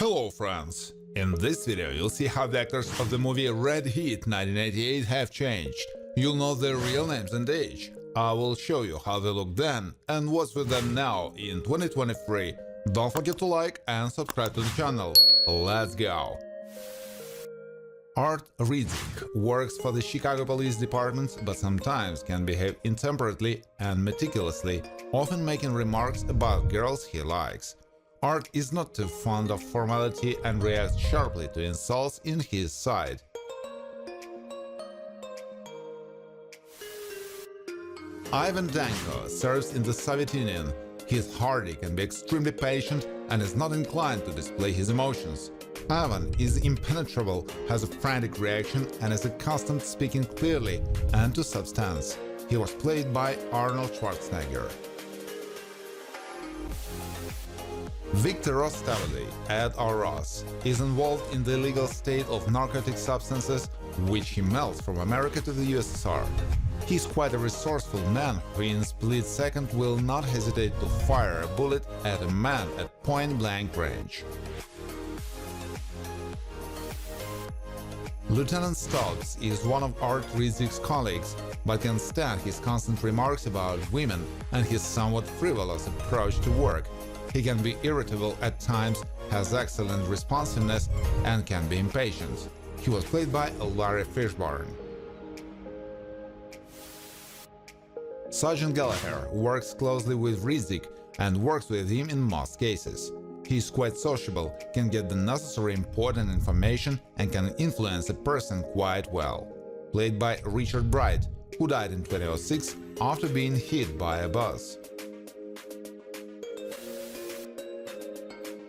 Hello friends! In this video you'll see how the actors of the movie Red Heat 1988 have changed. You'll know their real names and age. I will show you how they looked then and what's with them now in 2023. Don't forget to like and subscribe to the channel. Let's go! Art Ridzik works for the Chicago Police Department, but sometimes can behave intemperately and meticulously, often making remarks about girls he likes. Art is not too fond of formality and reacts sharply to insults in his side. Ivan Danko serves in the Soviet Union. He is hardy, can be extremely patient, and is not inclined to display his emotions. Ivan is impenetrable, has a frantic reaction, and is accustomed to speaking clearly and to substance. He was played by Arnold Schwarzenegger. Victor Rostavely, Ed or Ross, is involved in the illegal state of narcotic substances, which he melts from America to the USSR. He's quite a resourceful man who in split second will not hesitate to fire a bullet at a man at point-blank range. Lieutenant Stokes is one of Art Ridzik's colleagues, but can stand his constant remarks about women and his somewhat frivolous approach to work. He can be irritable at times, has excellent responsiveness, and can be impatient. He was played by Larry Fishburne. Sergeant Gallagher works closely with Ridzik and works with him in most cases. He is quite sociable, can get the necessary important information and can influence a person quite well. Played by Richard Bright, who died in 2006 after being hit by a bus.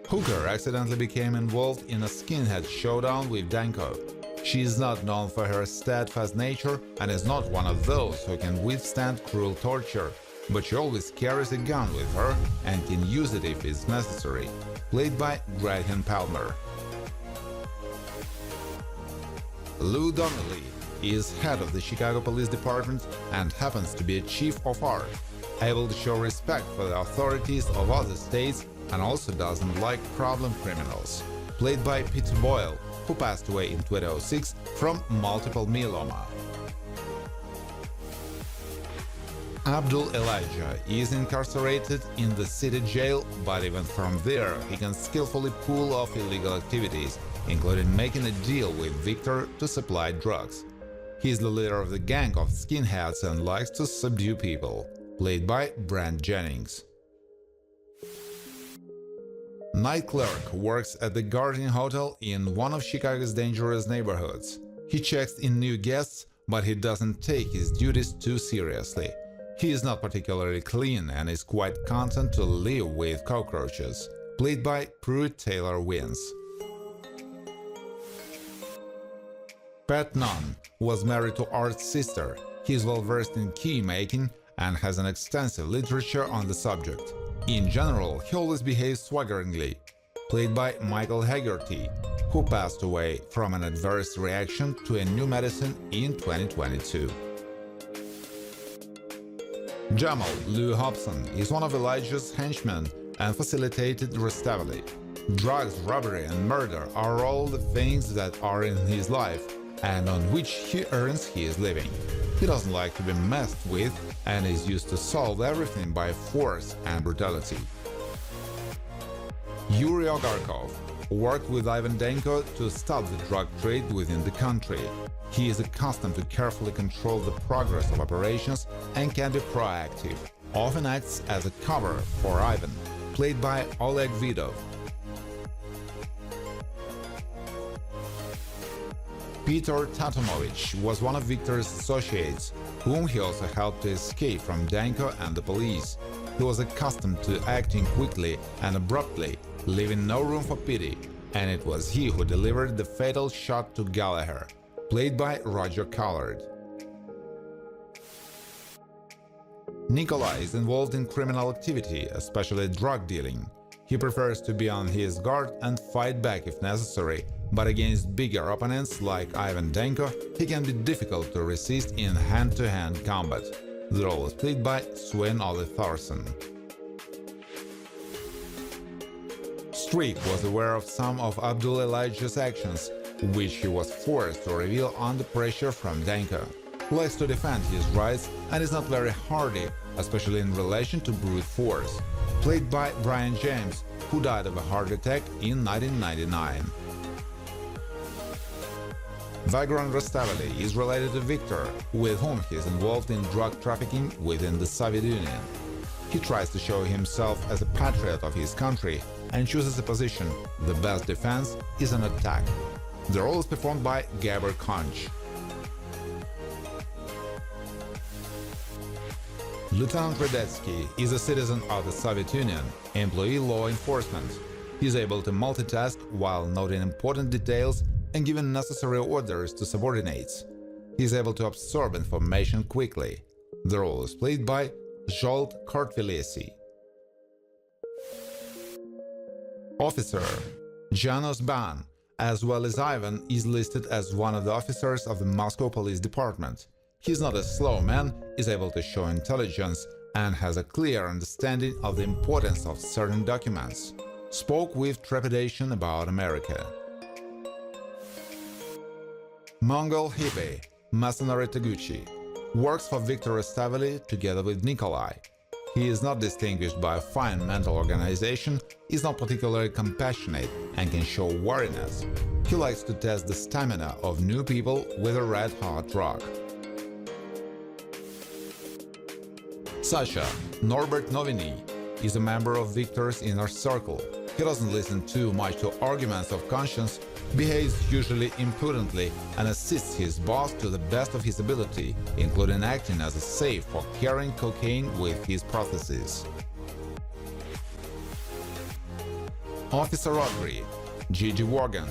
Hooker accidentally became involved in a skinhead showdown with Danko. She is not known for her steadfast nature and is not one of those who can withstand cruel torture, but she always carries a gun with her and can use it if it's necessary. Played by Graham Palmer. Lou Donnelly is head of the Chicago Police Department and happens to be a chief of art, able to show respect for the authorities of other states and also doesn't like problem criminals. Played by Peter Boyle, who passed away in 2006 from multiple myeloma. Abdul Elijah is incarcerated in the city jail, but even from there he can skillfully pull off illegal activities, including making a deal with Victor to supply drugs. He is the leader of the gang of skinheads and likes to subdue people. Played by Brent Jennings. Night clerk works at the Garden Hotel in one of Chicago's dangerous neighborhoods. He checks in new guests, but he doesn't take his duties too seriously. He is not particularly clean and is quite content to live with cockroaches. Played by Pruitt Taylor Wins. Pat Nunn was married to Art's sister. He is well versed in key making and has an extensive literature on the subject. In general, he always behaves swaggeringly. Played by Michael Haggerty, who passed away from an adverse reaction to a new medicine in 2022. Jamal Lou Hobson is one of Elijah's henchmen and facilitated Rostavely. Drugs, robbery and murder are all the things that are in his life and on which he earns his living. He doesn't like to be messed with and is used to solve everything by force and brutality. Yuri Ogarkov worked with Ivan Danko to stop the drug trade within the country. He is accustomed to carefully control the progress of operations and can be proactive, often acts as a cover for Ivan, played by Oleg Vidov. Peter Tatomovich was one of Victor's associates, whom he also helped to escape from Danko and the police. He was accustomed to acting quickly and abruptly, leaving no room for pity, and it was he who delivered the fatal shot to Gallagher, played by Roger Collard. Nikolai is involved in criminal activity, especially drug dealing. He prefers to be on his guard and fight back if necessary, but against bigger opponents like Ivan Danko, he can be difficult to resist in hand-to-hand combat. The role is played by Sven Ole Thorsen. Streak was aware of some of Abdul Elijah's actions, which he was forced to reveal under pressure from Danko. Likes to defend his rights and is not very hardy, especially in relation to brute force. Played by Brian James, who died of a heart attack in 1999. Vagrant Rustaveli is related to Victor, with whom he is involved in drug trafficking within the Soviet Union. He tries to show himself as a patriot of his country and chooses a position: the best defense is an attack. The role is performed by Gabor Konch. Lieutenant Radetsky is a citizen of the Soviet Union, employee law enforcement. He is able to multitask while noting important details and giving necessary orders to subordinates. He is able to absorb information quickly. The role is played by Zsolt Kartvelesi. Officer Janos Ban, as well as Ivan, is listed as one of the officers of the Moscow Police Department. He's not a slow man, is able to show intelligence, and has a clear understanding of the importance of certain documents. Spoke with trepidation about America. Mongol Hippie, Masanori Taguchi, works for Viktor Rustaveli together with Nikolai. He is not distinguished by a fine mental organization, is not particularly compassionate, and can show wariness. He likes to test the stamina of new people with a red-hot rock. Sasha, Norbert Noviny, is a member of Viktor's inner circle. He doesn't listen too much to arguments of conscience, behaves usually impudently, and assists his boss to the best of his ability, including acting as a safe for carrying cocaine with his processes. Officer Audrey, Gigi Worgan,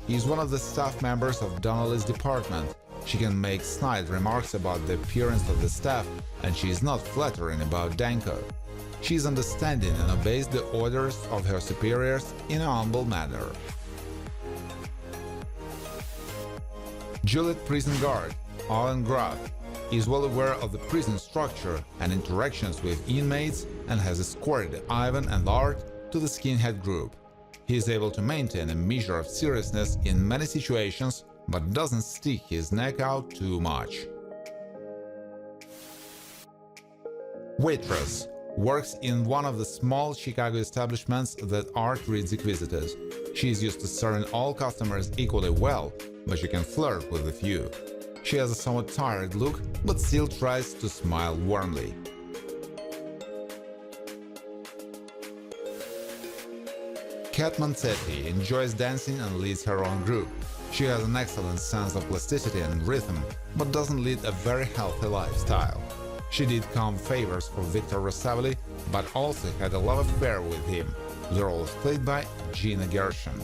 is one of the staff members of Donnelly's department. She can make snide remarks about the appearance of the staff, and she is not flattering about Danko. She is understanding and obeys the orders of her superiors in a humble manner. Juliet Prison Guard, Alan Graf, is well aware of the prison structure and interactions with inmates and has escorted Ivan and Art to the skinhead group. He is able to maintain a measure of seriousness in many situations, but doesn't stick his neck out too much. Waitress works in one of the small Chicago establishments that Art Ridzik visited. She is used to serving all customers equally well, but she can flirt with a few. She has a somewhat tired look, but still tries to smile warmly. Kat Manzetti enjoys dancing and leads her own group. She has an excellent sense of plasticity and rhythm, but doesn't lead a very healthy lifestyle. She did come favors for Viktor Rustaveli, but also had a love affair with him. The role is played by Gina Gershon.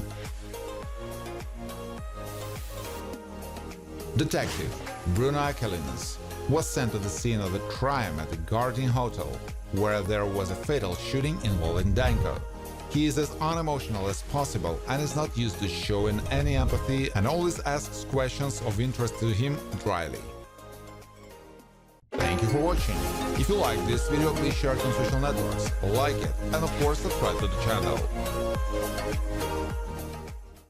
Detective Bruno Akelinas was sent to the scene of the crime at the Guardian Hotel, where there was a fatal shooting involving Danko. He is as unemotional as possible and is not used to showing any empathy and always asks questions of interest to him dryly. Thank you for watching. If you like this video, please share it on social networks, like it, and of course subscribe to the channel.